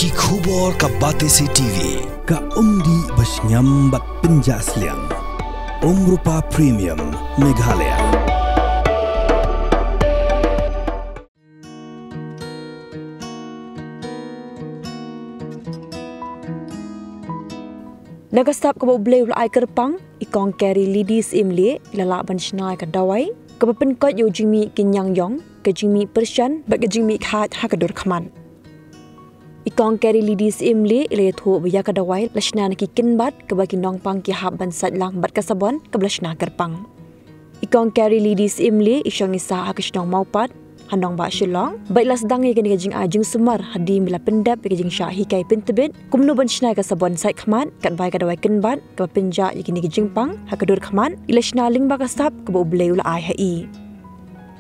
Ki khubor ka Batesi TV. Ka umdi basnyam bat penjaslian. Rupa Premium Meghalaya. Nagastap ka boleh ulai kerpang ikong carry ladies imle lala ban shnai ka dawai ka penkot yo jimi kinyang yong ka jimi persyan ba ka jimi khat ha ka dur khaman ikong carry ladies imle ile thu ya ka dawai lashna ki kinbat ka ba kinong pang ki hab ban sat lang bat ka sabon ka blashna kerpang ikong carry ladies imle isyong isa ha ka shnong maupat handong ba shilong baiklah sedang ye kini jing ajing sumar hadi mila pendap ke jing syahi kai pentebet kumnu ban shnai ka sabon sai khman kat bai ka dawai kenbat ka penja ye kini jing pang ha ka dur khman ilashna ling ba ka sap ka bo bleu la ai hai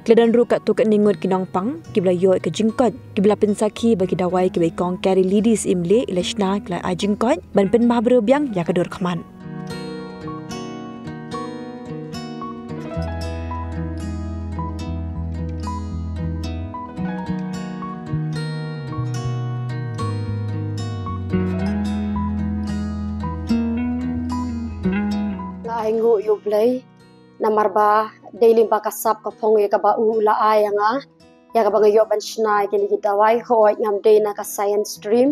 kledan ru ka tu ka ningot kinong pang kibla yo ka jingkot kibla pensaki bagi dawai ke bai kong carry ladies imle ilashna kla ajing kot ban pen ma bro biang ya ka dur khman Aingu yu play namar ba daily ba kasap ka phong ye ka ba u la ai nga ya ka ba yo ban shnai ke ni dawai hoi ngam de na ka science stream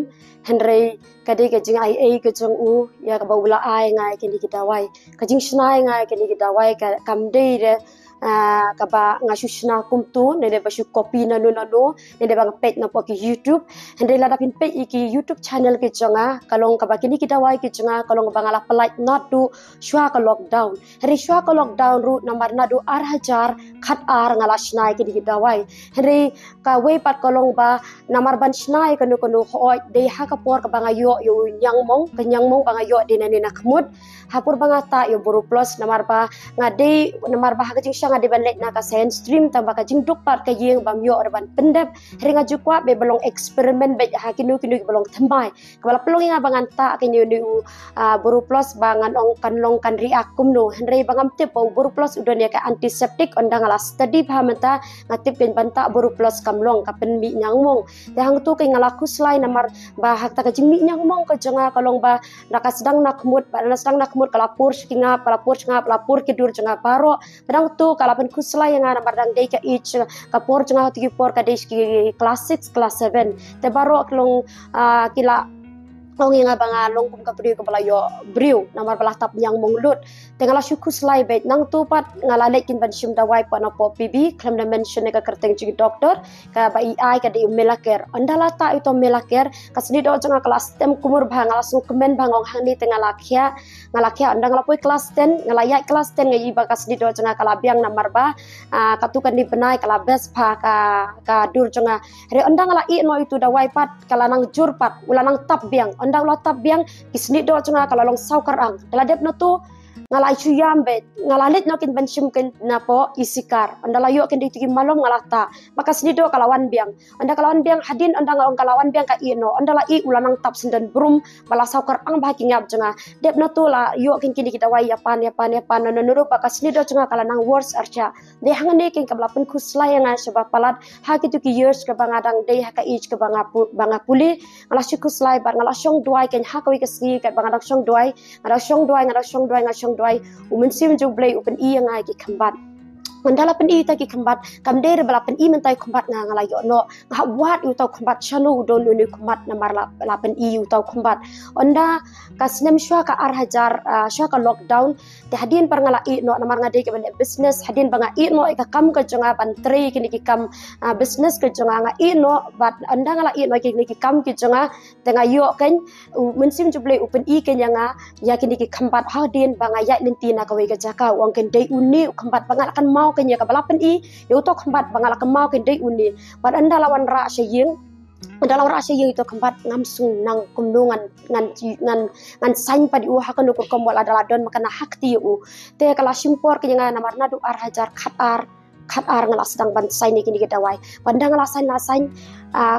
henry ka de ke jing ai ke jong u ya ka ba u la ai nga ke ni dawai ka jing shnai nga ke ni dawai ka kam de re ka ba nga shushna kum tu ne de ba shu copy na no ne de ba page na po ki YouTube henry la da pin page ki YouTube channel ke jonga kalong ka ba ki ni dawai ke jonga kalong ba ngala polite not to shwa ka lockdown henry shwa ka lockdown ru namar na do ar hajar khat ar ngala shnai ke ni dawai henry ka we pat kalong ba namar ban shnai ka no hoi de ha ka por ka ba nga yo nyang mong ba nga yo de na ni na khmut hapur ba nga ta yo buru plus namar ba nga de namar ba ha ka jing nga de ban let na ka sen stream tamba ka jing duk pat ka yeng bam yo ban pendep ringa jukwa be belong eksperimen be ha kinu belong thambay kala pelong nga bangan ta kinu ni buru plus bangan ong kan riak kumno henry bangam tip buru plus udon ya ka antiseptik ondang ala study phamata ngatip ken banta buru plus kamlong ka pen mi nyangmong dahang tu ke ngala kuslai namar ba hak ta ka jing mi nyangmong ka jonga kalong ba naka sedang nakmut ba sedang nakmut kala pur skinga lapur kidur jonga paro kadang tu kalapan kuslai yang ana bardang dei ka ich kapor janga hoti por ka dei class 6 class 7 te baro klong kila ong yang abang long kum ka priu ka balayo briu namar balah tap yang monglut tengala syukus lai bet nang tu pat ngala lekin ban shim da wai pa na po pb klem da mention ka kerteng ci doktor ka ba ai ka de melaker andala ta itu melaker ka sini do janga kelas tem kumur bang ngala su kemen bangong hang ni tengala khia andang la poi kelas 10 ngala ya kelas 10 ngai ba ka sini do janga kala biang namar ba ka tu kan di benai kala bes pa ka dur janga re andang la i no itu da wai pat kala nang jur pat ulanang tap biang andang la tap biang kisni do janga kala long saukar ang kala dep no tu ngalai chuyam bet ngalalit no kin benshim ken napo isikar andala yo ken ditigi malom ngalata maka snido kalawan biang anda kalawan biang hadin anda ngalong kalawan biang ka ino andala i ulanang tap sindan brum bala saukar ang bahaki ngap jenga dep no tu la yo ken kini kita wai yapan no nuru maka snido jenga kalanang words archa de hangane ken kablapen kuslai nga sebab palat ha kitu ki years ke bangadang de ha ka ich ke banga puli ngala syukuslai bar ngala syong duai ken ha ka wi kesgi ka bangadang syong duai ngala syong duai umensim jublay upen i nga ki khambat mandala pen i ta ki khambat kamder bala pen i mentai khambat nga ngala yo no nga wat u tau khambat chanu don nu khambat namar la pen i u tau khambat onda kasnem shwa ka ar hajar shwa ka lockdown te hadin par ngala i no namar ngade ke bende business hadin banga i no ka kam ka jonga pan tri kini ki kam business ka jonga nga i no bat anda ngala i no kini ki kam ki jonga tenga yo ken mensim jublay upen i ken nga ya kini ki khambat hadin banga ya lintina ka we ka jaka wang ken dei uni khambat banga kan mau kenya ka balapen i yo to khambat banga ka mau ken dei uni bat anda lawan ra syeng dalam rasa yang itu kempat ngamsung nang kumdungan ngan sain padi hakan ukur kombol adalah don makana hak tiu te kala simpor kenya namar nadu ar hajar khatar ngala sedang ban sain ni kini kita wai pandang ngala sain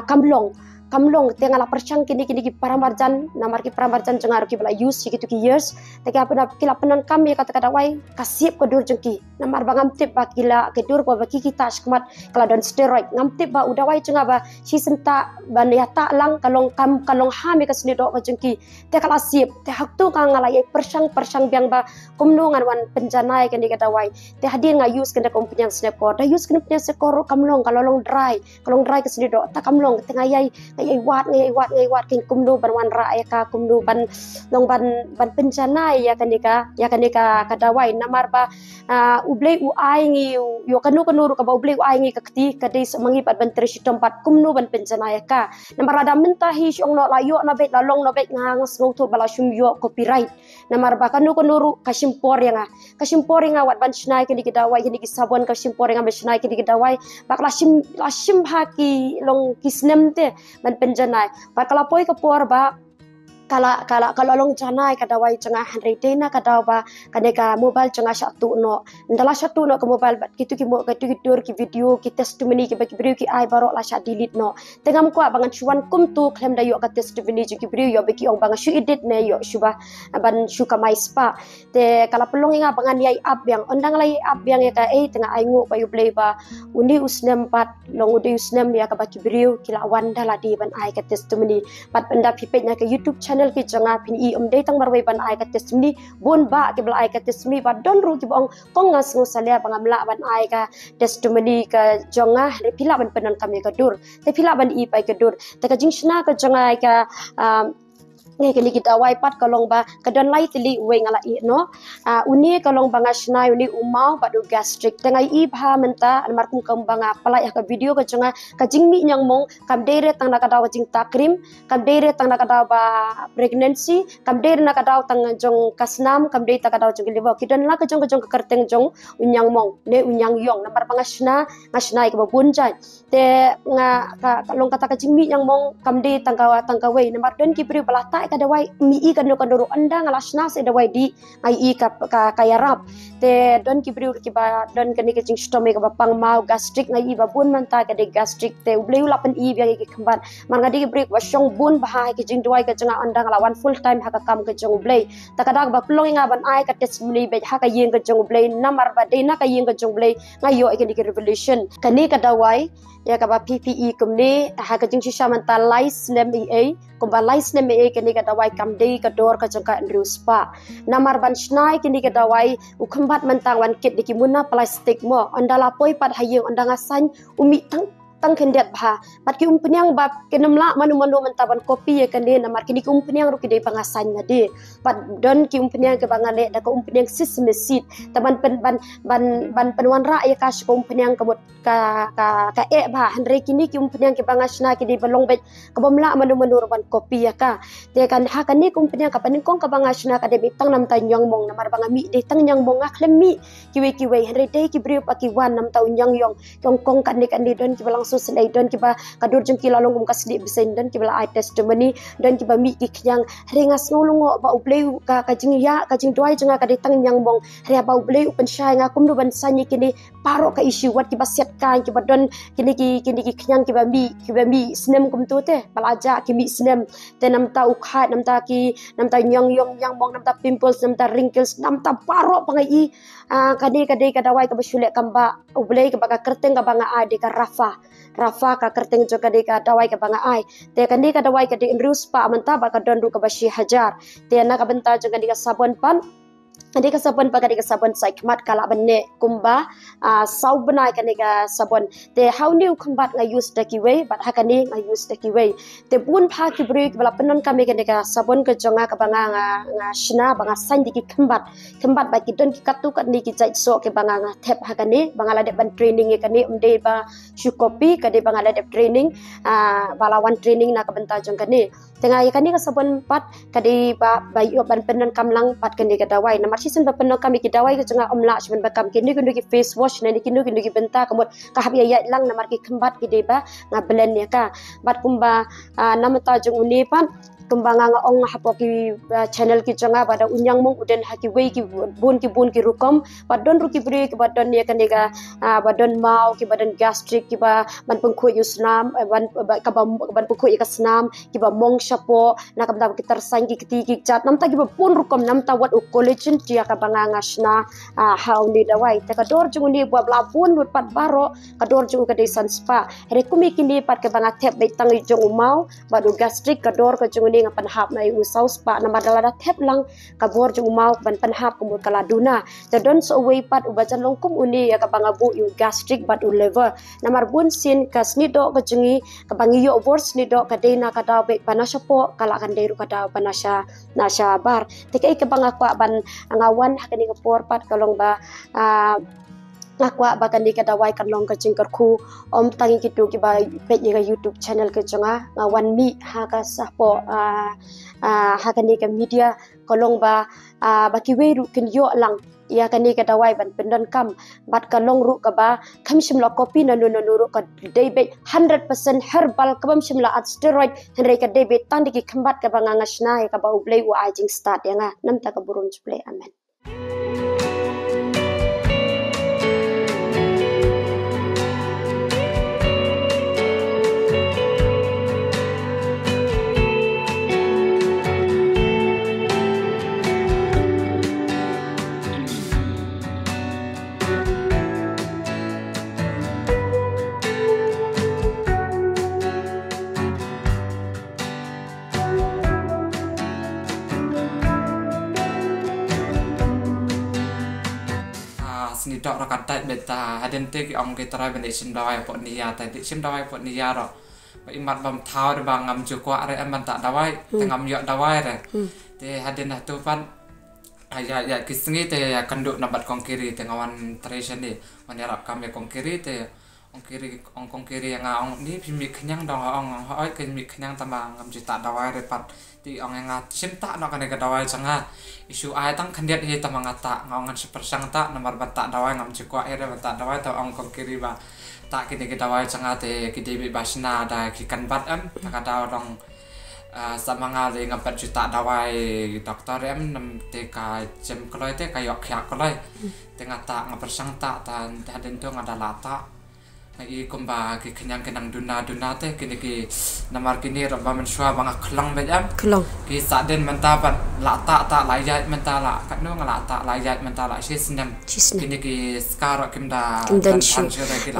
kamblong kamlong tengah la percang kini ki paramarjan namar ki paramarjan jengar ki bala use ki years teki apa na kila penon kami kata wai kasip ko dur jengki namar bangam tip ba kila ke dur ko ba ki kita skmat kala don steroid ngam tip ba udah wai jenga ba si senta ban ya tak lang kalong hami ka sini dok jengki te kala sip te hak tu ka ngala ye percang biang ba kumnongan wan penjanai kini kata wai te hadir nga use kena kompunyang snapcore da use kena punya skor kamlong kalong dry ke sini dok tak kamlong tengah yai ngai wat kin kumdu ban wan ra ya ka kumdu ban long ban penjana ya kanika kadawai namar ba ublei u ai ngi yo kanu ru ka ba ublei u ai ngi ka kti ka dei semangi pat ban terisi tempat kumdu ban penjana ya ka namar ada mentahi syong no layo na bet lalong no bet ngangas ngotu bala syum yo copyright namar ba kanu ru kasimpor yang wat ban snai kini kadawai kini sabon kasimpor yang ban snai kini kadawai bak lasim haki long kisnem te ban penjanai ba kala poi ka por ba kala long janai kadawai cengah handre dena kadaw ba kaneka mobile cengah satu no ndala satu no ke mobile bat kitu ki mo ka dur ki video ki testimony ki bagi video ki ai baro la sha delete no tengam ko bangan chuan kum tu klem da yo ka testimony ki video yo beki ong banga shu edit ne yo shuba ban shu ka mai spa te kala pelong inga bangan yai up yang ondang lai up yang ya ka tengah ai ngo pa yu play ba undi usnem pat long undi usnem ya ka baki video ki la wan dala di ban ai ka testimony pat benda pipet nya ke YouTube channel ki janga pin I dei tang marwai ban ai ka testimony bon ba ke bla ai ka testimony ba don ru ki bong kong ngas ngusalia bangamla ban ai ka testimony ka janga re pila ban penan kami ka dur te pila ban I pai ka dur te ka jingshna ka janga ai ka ngai kini kita wai pat kalong ba kadon lai tili we ngala I no uni kalong banga snai uni umau padu gastric tengai I bha menta almarkum kam banga pala ya ka video ka janga ka jingmi nyang mong kam dere tang na kadaw jing takrim kam dere tang na kadaw ba pregnancy kam dere na kadaw tang jong kasnam kam dere ta kadaw jong libo kidon la ka jong ka kerteng jong unyang mong ne unyang yong namar banga snai ka bunjai te nga kalong kata ka jingmi nyang mong kam de tang ka we namar don ki pri bala kada wai mi I kanu ru anda ngalasna se dawai di ai I ka yarap te don ki briu ki ba don kani ke jing stomach ba pang mau gastric ngai I ba bun manta ka de gastric te ubleu lapan I biang ki kemban man ngadi ki briu ba syong bun ba ki jing dawai ka janga anda ngalawan full time ha ka kam ka jong ublei takada ba plong nga ban ai ka testimony be ha ka yeng ka jong ublei namar ba de na ka yeng ka jong ublei ngayo I kani ki revolution kani ka dawai ya ka ba PPE kumne ha ka jing shisha manta lice nem EA kumba lice nem EA kani ka dawai kam dei ka dor ka jangka andrew spa namar ban snai kini ka dawai ukhembat mentang wan kit diki muna plastik mo andala poi pat hayeng andanga san umi tang kendet bha pat ki umpenyang bab kenemla manu mentaban kopi ya kene namar kini ki umpenyang ru ki dei pangasan na de pat don ki umpenyang ke bangale da ko umpenyang sismesit taban ban penwan ra ya kas ko umpenyang ke ka bha andre kini ki umpenyang ke bangasna ki dei balong bet ke bomla manu ban kopi ya ka te kan ha kan ni ki umpenyang ka paning kong ka bangasna ka de bitang nam ta nyong mong namar bangami de tang nyang mong klemi kiwe andre de ki brio pa ki wan nam ta nyang yong kong kan ni don ki balang selai don kiba kadur jeng kila longum kasli bisen don kiba ai testimony don kiba mi ki yang ringas ngolongo ba ubleu ka jing doi jenga ka ditang yang bong ria ba ubleu pensyai ngakum do ban sanyi kini paro ka isu wat kiba set kan kiba don kini ki yang kiba mi snem kum tu te balaja ki mi snem te nam ta ukhat nam ta nyang yong yang bong nam ta pimples nam ta wrinkles nam ta paro pangai kadi kadawai ka basulek kamba ublei ka baka kerteng ka banga ade ka Rafa ka kerteng jo kadi ka dawai ka banga ai te kandi ka dawai ka di Andrew spa manta ba ka don ru ka bashi hajar te na ka benta jo kadi ka sabon pan Adi ka sabon sai kemat kala benne kumba sau benai kani ka sabon te how new kumbat nga use the kiwe but hakani nga use the kiwe te pun pha ki bri bala penon kami kani ka sabon ka jonga ka banga nga shna banga san di ki kembat ba ki don ki katu kan ni ki jai so ke banga nga thep hakani banga la de ban training e kani umde ba shu copy ka de banga la de training bala wan training na ka benta jong kani tengah kani ka sabon pat kadi ba yo ban penon kamlang pat kani ka dawai na marchisen ba penon kami ki dawai ka jonga omla shben ba kam kini kundu ki face wash na ni kindu ki benta kamot ka habi ya lang na mar ki kembat ki de ba nga blend ya ka bat kumba namata jong uni pan kembanga nga ong hapo ki channel ki jonga pada unyang mong uden haki wei ki bun ki rukom badon ru ki bri ki badon ya kanega badon mau ki badon gastric ki ba ban pengkhu yusnam ban pengkhu ya kasnam ki ba mong shapo na kabda ki tersang ki ki chat nam ta ki ba pun rukom nam ta wat u collagen dia ka banga ngasna how ni dawai ta kador jung ni ba blabun lut pat baro kador jung ka desan spa rekumi kini pat ka banga tep bai tang jung mau badu gastric kador ka jung ni ngapan hap mai usau spa na madala tep lang kabor jung mau ban pan hap kumur kala duna jadon so way pat ubajan longkum uni ya ka banga bu yu gastric badu liver namar bun sin ka snido ka jungi ka bangi yo bor snido ka dena ka daw be panasya po kala kan deru ka daw panasya nasya bar tikai ka banga kwa ban ngawan hakani ka por pat kalong ba akwa bakan di kadawai kan long ka jingkar khu om tangi kitu ki ba page ga YouTube channel ke jonga ngawan mi ha ka sapo hakan di ka media kolong ba baki weru kin yo lang ya kan di kadawai ban pendon kam bat ka long ru ka ba kam shimla kopi na no ru ka debe 100% herbal kabam shimla at steroid henry ka debe tandi ki khambat ka banga ngasna ka ba ublei u ajing start ya nga nam ta ka burum chuple amen. Sini dok rakatai beta hadente ki om kita rai benda sim dawai pot niya tadi sim dawai pot niya ro ba imat bam thau de bangam jukwa are aman tak dawai tengam yok dawai re te haden tu pan ya kisengi te ya kanduk nabat kongkiri tengawan tradition ni manarap kami kongkiri te kongkiri yang ong ni pimi kenyang dong ong hoi kemi kenyang tambah ngam juta dawai re pat ti ong yang sim tak nak kene dawai changa isu ai tang kandiat hi tamang ata ngongan sepersang tak nomor batak dawai ngam jukwa ere batak dawai to ong kongkiri ba tak kini dawai changa te kidebi basna da kikan bat takada orang samanga le ngapat juta dawai doktor nam te ka jem koloi te kayok kyak koloi tengah tak ngapersang tak tan haden tu ngada lata ai kumba ki kenyang kenang duna te kini ki namar kini roba mensua banga klang bejam Kelong. ki saden mentapan lata tak layat mentala katno ngalata layat mentala sisnem kini ki skaro kimda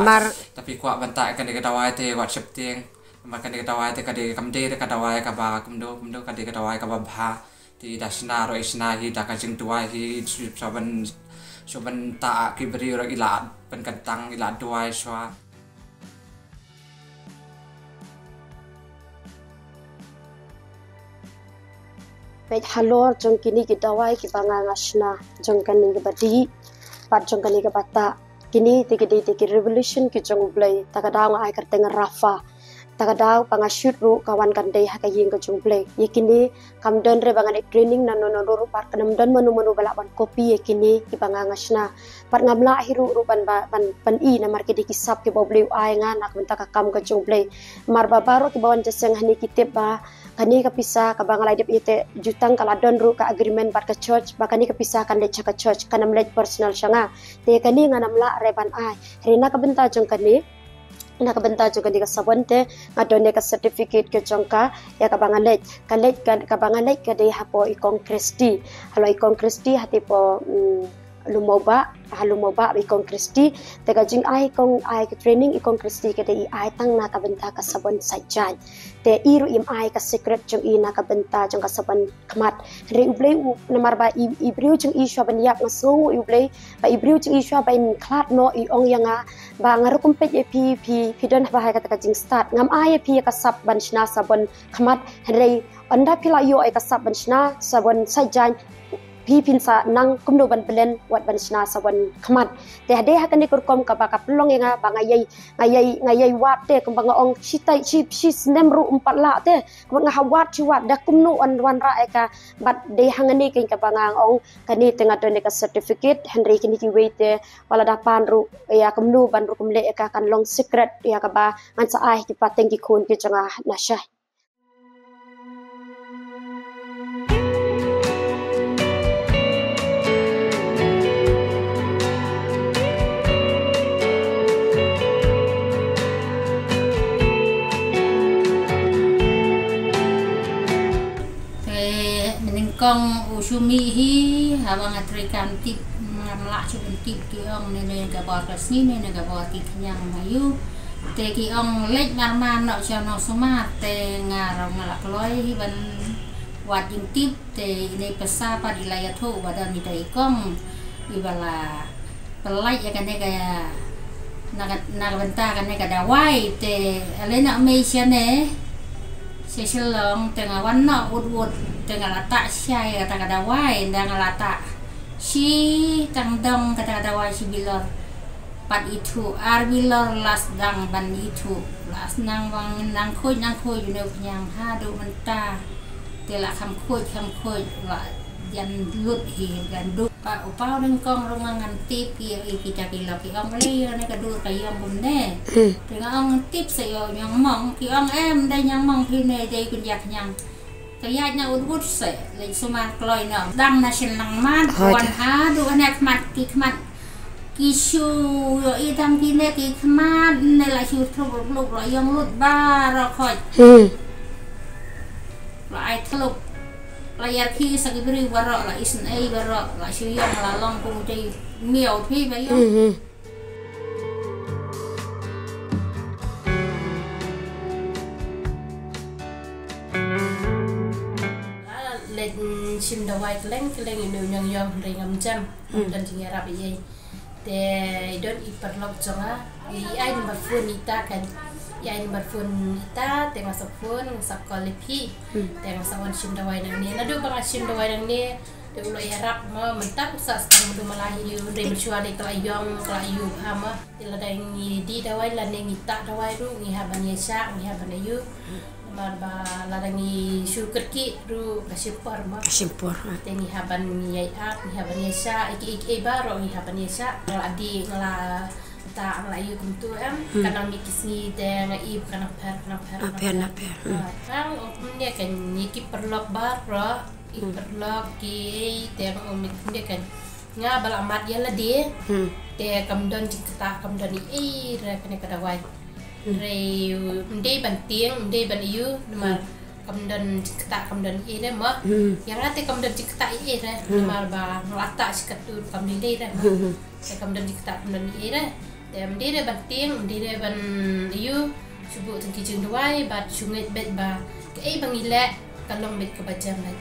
Mar tapi kuat bentak kini dawai te WhatsApp ting makan di kadawai te kadi kamde de kadawai ka ba kumdo kadi kadawai ka ba bha ti dasna ro isna hi da ka jing tuai hi soban ta ki beri ro ila pen kentang ila tuai swa pet halor jong kini ki dawai ki banga ngasna jong kani ki badi pat jong kani ka bata kini tiki revolution ki jong blai takadaw ai ka teng rafa takadaw pangashoot ru kawan kandai hakaying ka jumble yakini kamdon re bangan training na no ru par kanam don manu balak ban kopi yakini ki bangangasna par ngamla hiru ru ban i na marke di kisap ki boble ai nga nak benta ka kam ka jumble mar babaro ki bawan jaseng hani kitip ba kani ka pisa ka bangalai dep ite jutang kala don ru ka agreement par ka church ba kani ka pisa kan le ka church kanam le personal syanga te kani nganamla re ban ai rena ka benta jong kani nak benta juga di kasabante ngadone ka certificate ke jongka ya ka bangalet ka bangalet ka di hapo ikong Kristi halo ikong Kristi hati po lumoba ikong Kristi tega jing ai kong ai ke training ikong Kristi ke di ai tang na ka benta ka sabon sajan te iru im ai ka secret jong i na ka benta jong ka sabon kmat re ublei u namar ba ibriu jong i shwa ban yak ngasu ublei ba ibriu jong i shwa ba in klat no i ong yanga ba ngarukum pe pi don ba ka ka jing start ngam ai pi ka sab ban shna sabon kmat re anda pila yo ai ka sab ban shna sabon sajan pi pinsa nang kumdo ban belen wat ban shna sawan khamat te hade ha kan kurkom ka ba ka plong nga ba ngayai wat te kum ba ong sitai chip sis nem ru umpat la te kum nga hawat chi wat da kumno an wan ra ka bat de hangani king ka ba ong kani tengah don ka certificate henry kini ki wete wala da pan ru ya kumno ban ru kumle ka kan long secret ya ka ba ngan sa ai ki pateng ki khun ki changa na sha kong usumi hi habang atrikan tip melak cubun tip ki ong ne ga bor kasni ne ga bor ki nyang mayu te ki ong lek marman no chano sumat te ngarong ngalak loy hi ban wat jing tip te ne pesa pa di laya thu wadan ni dai kong ibala pelai ya kan ga naga benta kan ga dawai te alena me siane seselong tengah warna ud tengah latak syai kata dawai dan latak si tangdong kata dawai si bilor pat itu ar bilor las dang ban itu las nang wang nang khoi you yang hadu menta telak kham khoi la yan lut hi gan du pa upau nang kong rungangan tip ki kita kilok ki ong le ne ka dur kayong bum ne tengah ong tip sayo yang mong ki ong em dai yang mong ki ne dai kun yak yang kaya nya ud se le sumar kloi no dang na sin lang man wan ha du anak mat ki shu yo i dam ki ne ki khmat ne la shu thuk luk lo yang lut ba ro khoi lai thluk layar ki sakibri warok la isn ai warok la syuyong la long kung dei miao phi ba yo let sim dawai kleng inu nyang yong ringam jam dan jinga rabi ye te don iperlok jonga ai number phone ita kan ya number phone ita tengah phone sakol pi tengah sawan sim dawai nang ni nadu bang sim dawai nang ni de ulo yarap ma mentak sa stang du malahi yu re bersuali kelayong kelayu ama ila dang ni di dawai la ning ita dawai ru ngi haban yesa ngi haban yu marba la dang ni syukur ki ru kasipor ma kasipor tengi haban ni ai ngi haban yesa iki baro ngi haban yesa la di ngala ta ang layu kuntu kanang mikisni de ngai kanang per ang umnya kan niki perlok bar ro perlok ki te umnya kan nga balamat ya la de te kamdon cikta kamdon i re kene kadawai re ndei ban tieng ndei ban yu nama kamdon cikta kamdon i re ma yang ate kamdon cikta i re nama ba ngata sikatur kamdon dei re te kamdon cikta kamdon i re dia ban tieng dia ban yu subuh tengki jeng dawai bat sungai bet ba ke bang ilek kalong bet ke bajam lai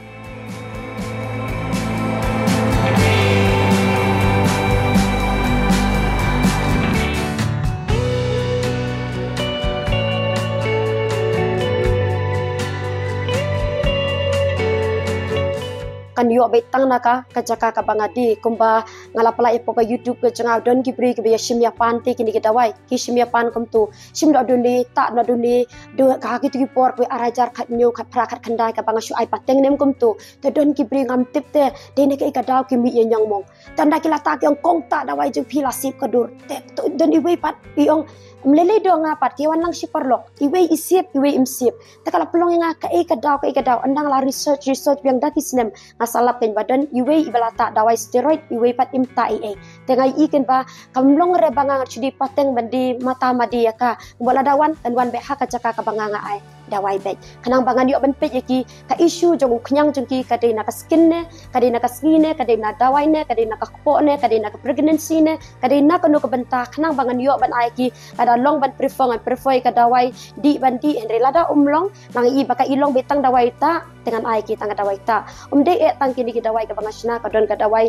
kan yo betang naka kajaka ka bangadi kumba ngalapala ipo ka YouTube ke jengau don gibri ke biya shimya panti kini ke dawai ki shimya pan kumtu shim do duni ta do duni do ka ki tu por pe arajar khat nyu khat pra khat khandai ka banga shu ai pateng nem kumtu te don gibri ngam tip te de ne ke ka daw ki mi yang mong tanda ki lata ki ong kong ta dawai jeng phi lasip ka dur te don i wei pat i ong mlele do ngapat ki wan lang si perlok i wei isip i wei imsip ta kala pelong nga ka daw andang la research yang dati sinem asalap pen badan iwe ibalata dawai steroid iwe pat imta ie tengai iken ba kamlong re banga chudi pateng bandi mata madi ka bola dawan dan wan be haka caka ka banga ai dawai bet kanang bangan yo ben pet yaki ka issue jong knyang jong ki ka de na ka skin ne ka de na ka skine ka de na dawai ne ka de na ka kpo ne ka de na ka pregnancy ne ka de na ka no ka benta kanang bangan yo ban ai ki kada long ban prefer ka dawai di bandi en relada umlong nang i baka ilong betang dawai ta dengan ai ki tang dawai ta de tang kini kita dawai ka bangasna ka don ka dawai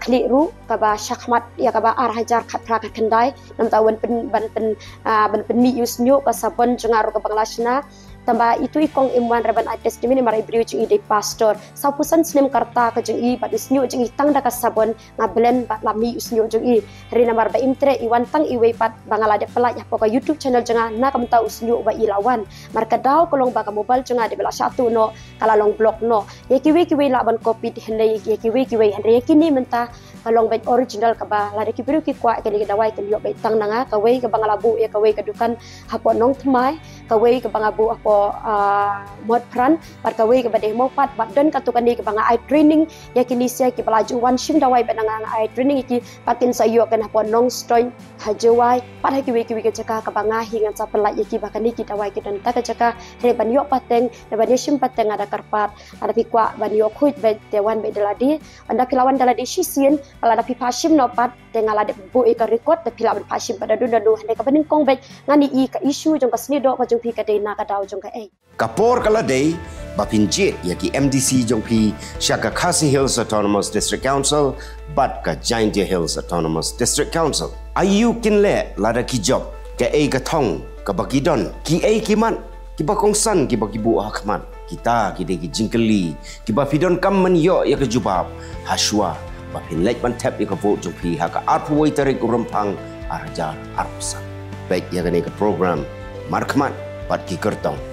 klik ru ka ba syakmat ya ka ba arhajar khat pra ka kendai nam tawan ban mi use nyu ka sabon jengaru ka banglasna tambah itu ikong imwan reban ates demi marai briu jeng ide pastor sapusan snem karta ka jeng i badis nyu jeng tang da ka sabon ngablen bat lami us nyu jeng i hari namar ba imtre iwan tang iwe pat bangala de pelak ya poka YouTube channel jenga na kam ta us nyu ba ilawan marka daw kolong ba ka mobile jenga de bela satu no kala long blog no ye kiwe la ban copy henlei ye kiwe henlei kini menta kalong bet original ka ba la de kibiru ki kwa ke dawai ke yo bet tang nanga ka we ka bangala bu ya ka we ka dukan hapon nong thmai ka we ka bangabu apo po mod pran pat kawe ke badeh mo pat bat dan katukan ni ke banga ai training ya kini sia ke pelaju wan shim dawai benang ai training ki pakin sayo kan po nong stoy hajawai pat ha kiwi ke caka ke banga hingan sa pelai ya ki bakani ki dawai ki dan ta ke caka he ban yo pateng ne ban shim pateng ada karpat ada pikwa ban yo khuit be dewan be deladi anda pilawan deladi sisien ala da pipashim no pat tengala de bu e ka record de pilawan pashim pada du hande ka bening kong be ngani i ka isu jong ka sni do ka jong pi ka de na ka daw jong ka Kapor kaladei bapinjit yaki MDC jongpi Shaka Khasi Hills Autonomous District Council bat ka Giant Hills Autonomous District Council. Ayu kinle lada ki job ke ka thong ka bagidon ki kiman ki bakongsan ki bagibu hakman kita ki de ki jingkeli ki bafidon kam man yo ya ka jubab haswa bapin lek ban tap ka vote jongpi ha ka arpuwai tarik rumpang arjar arpsa. Baik ya ka program markman pat ki kertong